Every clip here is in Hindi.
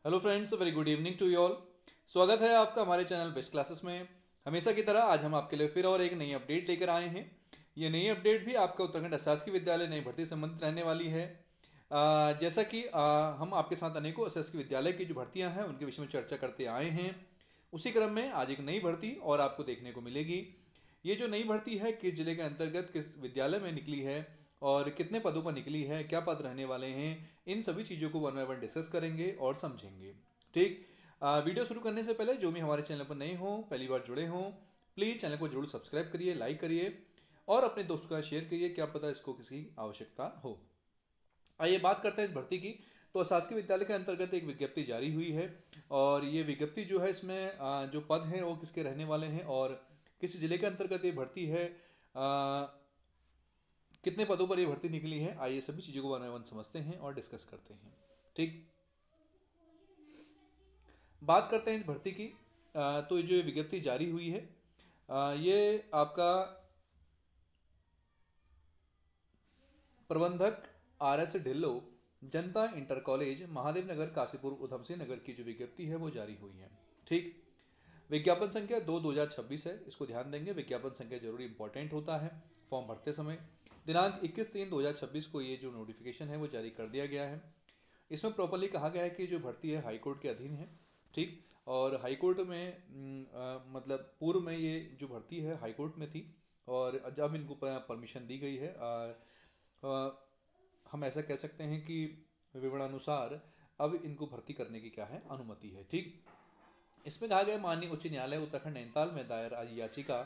Hello friends, very good evening to you all. स्वागत है आपका हमारे चैनल बेस्ट क्लासेस में। हमेशा की तरह आज हम आपके लिए फिर और एक नई अपडेट लेकर आए हैं। ये नई अपडेट भी आपका उत्तराखंड शासकीय विद्यालय नई भर्ती से संबंधित रहने वाली है। जैसा कि हम आपके साथ अनेकों शासकीय विद्यालय की जो भर्तियां हैं उनके विषय में चर्चा करते आए हैं। उसी क्रम में आज एक नई भर्ती और आपको देखने को मिलेगी। ये जो नई भर्ती है किस जिले के अंतर्गत किस विद्यालय में निकली है और कितने पदों पर निकली है, क्या पद रहने वाले हैं, इन सभी चीज़ों को वन बाय वन डिस्कस करेंगे और समझेंगे। ठीक। वीडियो शुरू करने से पहले जो भी हमारे चैनल पर नए हो, पहली बार जुड़े हों, प्लीज़ चैनल को जरूर सब्सक्राइब करिए, लाइक करिए और अपने दोस्तों का शेयर करिए, क्या पता इसको किसी आवश्यकता हो। आइए बात करते हैं इस भर्ती की। तो शासकीय विद्यालय के अंतर्गत एक विज्ञप्ति जारी हुई है और ये विज्ञप्ति जो है इसमें जो पद हैं वो किसके रहने वाले हैं और किस जिले के अंतर्गत ये भर्ती है, कितने पदों पर ये भर्ती निकली है, आइए सभी चीज़ों को वन बाय वन समझते हैं और डिस्कस करते हैं। ठीक। बात करते हैं इस भर्ती की। तो जो विज्ञप्ति जारी हुई है ये आपका प्रबंधक RS ढिल्लो जनता इंटर कॉलेज महादेव नगर काशीपुर उधम सिंह नगर की जो विज्ञप्ति है वो जारी हुई है। ठीक। विज्ञापन संख्या 2/2026 है, इसको ध्यान देंगे। विज्ञापन संख्या जरूरी इंपॉर्टेंट होता है फॉर्म भरते समय। दिनांक 21/3/2026 को ये जो नोटिफिकेशन है वो जारी कर दिया गया है। इसमें प्रॉपरली कहा गया है कि जो भर्ती है हाईकोर्ट के अधीन है। ठीक। और हाईकोर्ट में मतलब पूर्व में ये जो भर्ती है हाईकोर्ट में थी और जब इनको परमिशन दी गई है, अ, हम ऐसा कह सकते हैं कि विवरणानुसार अब इनको भर्ती करने की क्या है अनुमति है। ठीक। इसमें कहा गया माननीय उच्च न्यायालय उत्तराखंड नैनीताल में दायर याचिका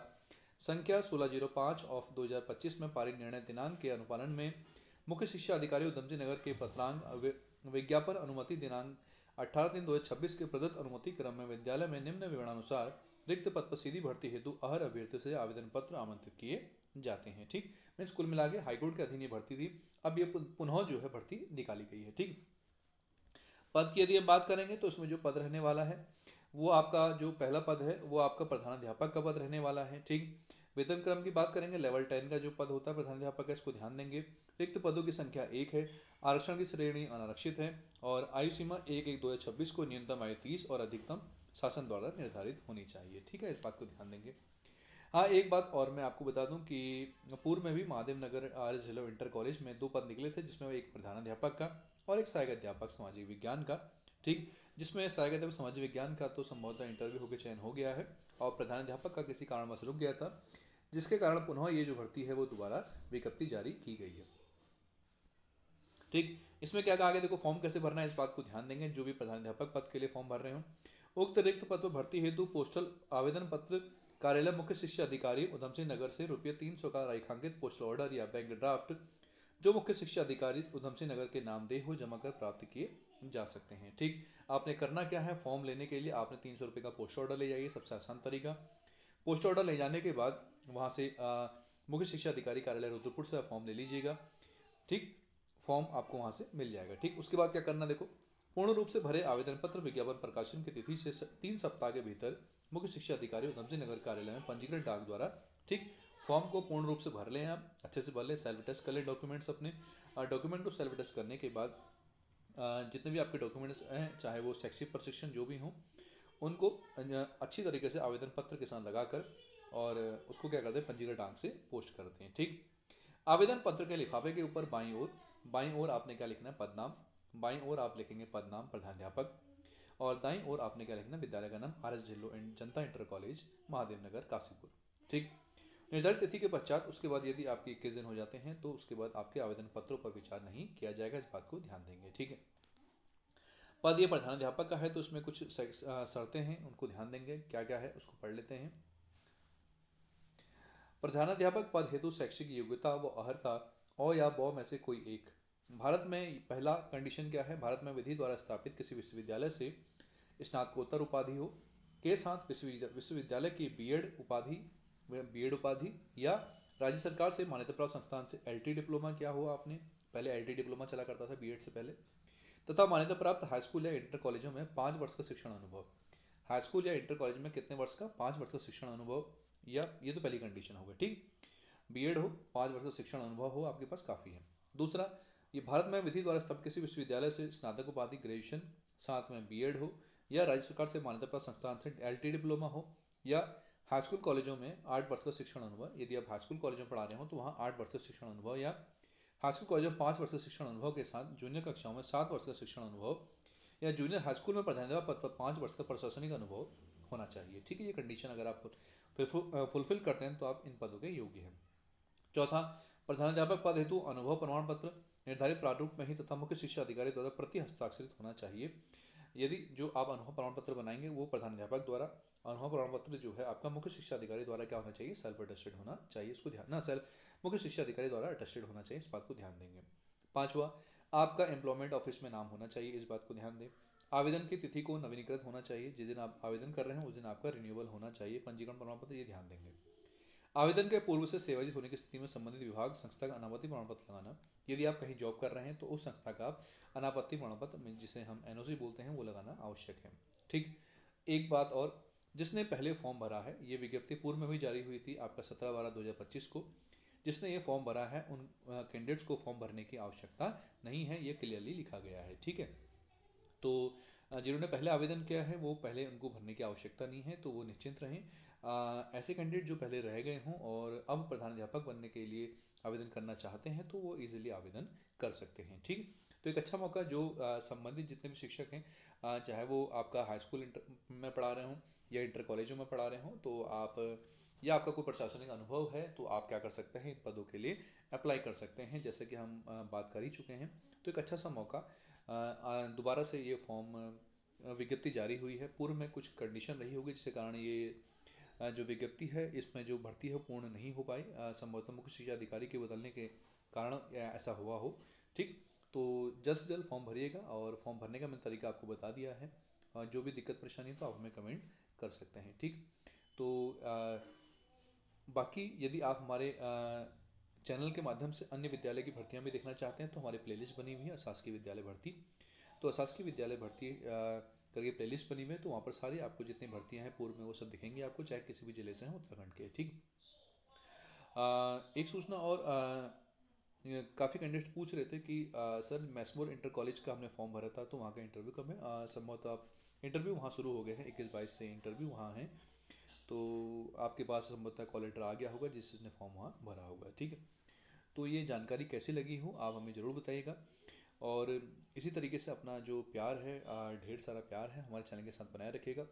संख्या 1605 ऑफ 2025 में पारित निर्णय दिनांक के अनुपालन में मुख्य शिक्षा अधिकारी उधम सिंह नगर के पत्रांक विज्ञापन अनुमति दिनांक 18/3/2026 के प्रदत्त अनुमति क्रम में विद्यालय में निम्न विवरणानुसार रिक्त पद पर सीधी भर्ती हेतु अहर अभ्यर्थियों से आवेदन पत्र आमंत्रित किए जाते हैं। ठीक। मैं स्कूल मिला के हाईकोर्ट के अधीन ये भर्ती थी, अब ये पुनः जो है भर्ती निकाली गई है। ठीक। पद की यदि हम बात करेंगे तो इसमें जो पद रहने वाला है वो आपका जो पहला पद है वो आपका प्रधानाध्यापक का पद रहने वाला है। ठीक। वेतन क्रम की बात करेंगे, लेवल 10 का जो पद होता है प्रधानाध्यापक का, इसको ध्यान देंगे। रिक्त पदों की संख्या 1 है। आरक्षण की श्रेणी अनारक्षित है और आयु सीमा 1/1/2026 को न्यूनतम आयु 30 और अधिकतम शासन द्वारा निर्धारित होनी चाहिए। ठीक है, इस बात को ध्यान देंगे। हाँ, एक बात और मैं आपको बता दूं कि पूर्व में भी महादेव नगर RS ढिल्लो इंटर कॉलेज में 2 पद निकले थे, जिसमें एक प्रधानाध्यापक का और एक सहायक अध्यापक सामाजिक विज्ञान का। ठीक। जिसमें सहायक अध्यापक सामाजिक विज्ञान का तो संभवतः इंटरव्यू होकर चयन हो गया है और प्रधानाध्यापक का किसी कारणवश रुक गया था, जिसके कारण पुनः ये जो भर्ती है वो दोबारा विज्ञप्ति जारी की गई है। ठीक। इसमें क्या कहा गया, देखो फॉर्म कैसे भरना है इस बात को ध्यान देंगे। जो भी प्रधानाध्यापक पद के लिए फॉर्म भर रहे हो, उक्त रिक्त पद पर भर्ती हेतु पोस्टल आवेदन पत्र कार्यालय मुख्य शिक्षा अधिकारी उधम सिंह नगर से ₹300 का रेखांकित पोस्टल ऑर्डर या बैंक ड्राफ्ट जो मुख्य शिक्षा अधिकारी उधम सिंह नगर के नाम दे हो जमा कर प्राप्त किए जा सकते हैं। ठीक। आपने करना क्या है, फॉर्म लेने के लिए आपने ₹300 का पोस्ट ऑर्डर ले जाइए, सबसे आसान तरीका। पोस्ट ऑर्डर ले जाने के बाद वहां से मुख्य शिक्षा अधिकारी कार्यालय रुद्रपुर से फॉर्म ले लीजिएगा। ठीक। फॉर्म आपको वहां से मिल जाएगा। ठीक। उसके बाद क्या करना, देखो पूर्ण रूप से भरे आवेदन पत्र विज्ञापन प्रकाशन की तिथि से 3 सप्ताह के भीतर मुख्य शिक्षा अधिकारी उधम सिंह नगर कार्यालय में पंजीकृत डाक द्वारा, ठीक, फॉर्म को पूर्ण रूप से भर लें, आप अच्छे से भर लें, सेल्फ टेस्ट कर लें डॉक्यूमेंट्स अपने। डॉक्यूमेंट को सेल्फ टेस्ट करने के बाद जितने भी आपके डॉक्यूमेंट्स हैं, चाहे वो शैक्षिक प्रशिक्षण जो भी हों, उनको अच्छी तरीके से आवेदन पत्र के साथ लगाकर और उसको क्या करते हैं, पंजीकृत डाक से पोस्ट करते हैं। ठीक। आवेदन पत्र के लिफाफे के ऊपर बाईं ओर आपने क्या लिखना है, पदनाम। बाईं ओर आप लिखेंगे पदनाम प्रधानाध्यापक और दाईं ओर आपने क्या लिखना है, विद्यालय का नाम RS ढिल्लो जनता इंटर कॉलेज महादेव नगर काशीपुर। ठीक। निर्धारित तिथि के पश्चात उसके बाद यदि आपके 21 दिन हो जाते हैं तो उसके बाद आपके आवेदन पत्रों पर विचार नहीं किया जाएगा, इस बात को ध्यान देंगे। ठीक है। पद ये प्रधानाध्यापक का है तो उसमें कुछ शर्तें हैं, उनको ध्यान देंगे, क्या क्या है उसको पढ़ लेते हैं। प्रधानाध्यापक पद हेतु शैक्षिक योग्यता व अर्हता अ या ब में से कोई एक। भारत में पहला कंडीशन क्या है, भारत में विधि द्वारा स्थापित किसी विश्वविद्यालय से स्नातकोत्तर उपाधि हो के साथ विश्वविद्यालय की बीएड उपाधि या राज्य सरकार से मान्यता प्राप्त संस्थान से LT डिप्लोमा किया हुआ आपने, पहले LT डिप्लोमा चला करता था बीएड से पहले, तथा मान्यता प्राप्त हाई स्कूल या इंटर कॉलेजों में 5 वर्ष का शिक्षण अनुभव। हाई स्कूल या इंटर कॉलेज में कितने वर्ष का, 5 वर्ष का शिक्षण अनुभव, या ये तो पहली कंडीशन हो गई। ठीक। बीएड हो, 5 वर्ष का शिक्षण अनुभव हो आपके पास, काफी है। दूसरा, ये भारत में विधि द्वारा स्थापित किसी विश्वविद्यालय से स्नातक उपाधि, ग्रेजुएशन, साथ में बीएड हो, या राज्य सरकार से मान्यता प्राप्त संस्थान से एलटी डिप्लोमा हो, या हाई स्कूल कॉलेजों में 8 वर्ष का शिक्षण अनुभव। यदि आप हाई स्कूल कॉलेज में पढ़ा रहे हो तो वहाँ 8 वर्ष का शिक्षण अनुभव, या हाई स्कूल कॉलेज में 5 वर्ष का शिक्षण अनुभव के साथ जूनियर कक्षाओं में 7 वर्ष का शिक्षण अनुभव, या जूनियर हाई स्कूल में प्रधानाध्यापक पद पर 5 वर्ष का प्रशासनिक अनुभव होना चाहिए। ठीक है, ये कंडीशन अगर आप फुलफिल करते हैं तो आप इन पदों के योग्य हैं। चौथा, प्रधानाध्यापक पद हेतु अनुभव प्रमाण पत्र निर्धारित प्रारूप में ही तथा मुख्य शिक्षा अधिकारी द्वारा प्रति हस्ताक्षरित होना चाहिए। यदि जो आप अनुभव प्रमाण पत्र बनाएंगे वो प्रधानाध्यापक द्वारा, अनुभव प्रमाण पत्र जो है आपका मुख्य शिक्षा अधिकारी द्वारा क्या होना चाहिए, सेल्फ अटेस्टेड होना चाहिए। इसको ध्यान ना, सेल्फ मुख्य शिक्षा अधिकारी द्वारा अटेस्टेड होना चाहिए, इस बात को ध्यान देंगे। पांचवा, आपका एम्प्लॉयमेंट ऑफिस में नाम होना चाहिए, इस बात को ध्यान दें। आवेदन की तिथि को नवीनीकृत होना चाहिए, जिस दिन आप आवेदन कर रहे हैं उस दिन आपका रिन्यूअल होना चाहिए पंजीकरण प्रमाण पत्र, ये ध्यान देंगे। आवेदन के पूर्व से सेवानिवृत्त होने की स्थिति में संबंधित विभाग संस्था का अनापत्ति प्रमाण पत्र लगाना। यदि आप कहीं जॉब कर रहे हैं तो उस संस्था का आप अनापत्ति प्रमाण पत्र, जिसे हम एनओसी बोलते हैं, वो लगाना आवश्यक है। ठीक, एक बात और, जिसने पहले फॉर्म भरा है, ये विज्ञप्ति पूर्व में भी जारी हुई थी आपका 17/12/2025 को, जिसने ये फॉर्म भरा है उन कैंडिडेट्स को फॉर्म भरने की आवश्यकता नहीं है, ये क्लियरली लिखा गया है। ठीक है, तो जिन्होंने पहले आवेदन किया है वो पहले उनको भरने की आवश्यकता नहीं है, तो वो निश्चिंत रहें। ऐसे कैंडिडेट जो पहले रह गए हों और अब प्रधानाध्यापक बनने के लिए आवेदन करना चाहते हैं तो वो इजीली आवेदन कर सकते हैं। ठीक, तो एक अच्छा मौका जो संबंधित जितने भी शिक्षक हैं, चाहे वो आपका हाई स्कूल में पढ़ा रहे हों या इंटर कॉलेजों में पढ़ा रहे हों, तो आप, या आपका कोई प्रशासनिक अनुभव है तो आप क्या कर सकते हैं, इन पदों के लिए अप्लाई कर सकते हैं, जैसे कि हम बात कर ही चुके हैं। तो एक अच्छा सा मौका, दोबारा से ये फॉर्म विज्ञप्ति जारी हुई है। पूर्व में कुछ कंडीशन रही होगी जिसके कारण ये जो विज्ञप्ति है इसमें जो भर्ती है पूर्ण नहीं हो पाई, संभवतः मुख्य शिक्षा अधिकारी के बदलने के कारण ऐसा हुआ हो। ठीक, तो जल्द से जल्द फॉर्म भरिएगा, और फॉर्म भरने का मैंने तरीका आपको बता दिया है। जो भी दिक्कत परेशानी तो आप हमें कमेंट कर सकते हैं। ठीक, तो बाकी यदि आप हमारे चैनल के माध्यम से अन्य विद्यालय की भर्तियां भी देखना चाहते हैं तो हमारी प्लेलिस्ट बनी हुई है अशासकीय विद्यालय भर्ती। तो अशासकीय विद्यालय भर्ती करके प्लेलिस्ट बनी हुई है, तो वहाँ पर सारी आपको जितनी भर्तियां हैं पूर्व में वो सब दिखेंगी आपको, चाहे किसी भी जिले से हैं उत्तराखंड के। ठीक, एक सूचना और, काफ़ी कैंडिडेट पूछ रहे थे कि सर मैसमोर इंटर कॉलेज का हमने फॉर्म भरा था तो वहाँ का इंटरव्यू कब है। संभवतः आप इंटरव्यू वहाँ शुरू हो गए हैं, 21-22 से इंटरव्यू वहाँ हैं, तो आपके पास संभवतः कॉल लेटर आ गया होगा जिसने फॉर्म वहाँ भरा होगा। ठीक है, तो ये जानकारी कैसी लगी हो आप हमें ज़रूर बताइएगा, और इसी तरीके से अपना जो प्यार है, ढेर सारा प्यार है, हमारे चैनल के साथ बनाए रखिएगा।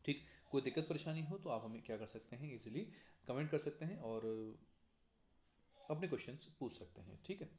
ठीक, कोई दिक्कत परेशानी हो तो आप हमें क्या कर सकते हैं, इजीली कमेंट कर सकते हैं और अपने क्वेश्चंस पूछ सकते हैं। ठीक है।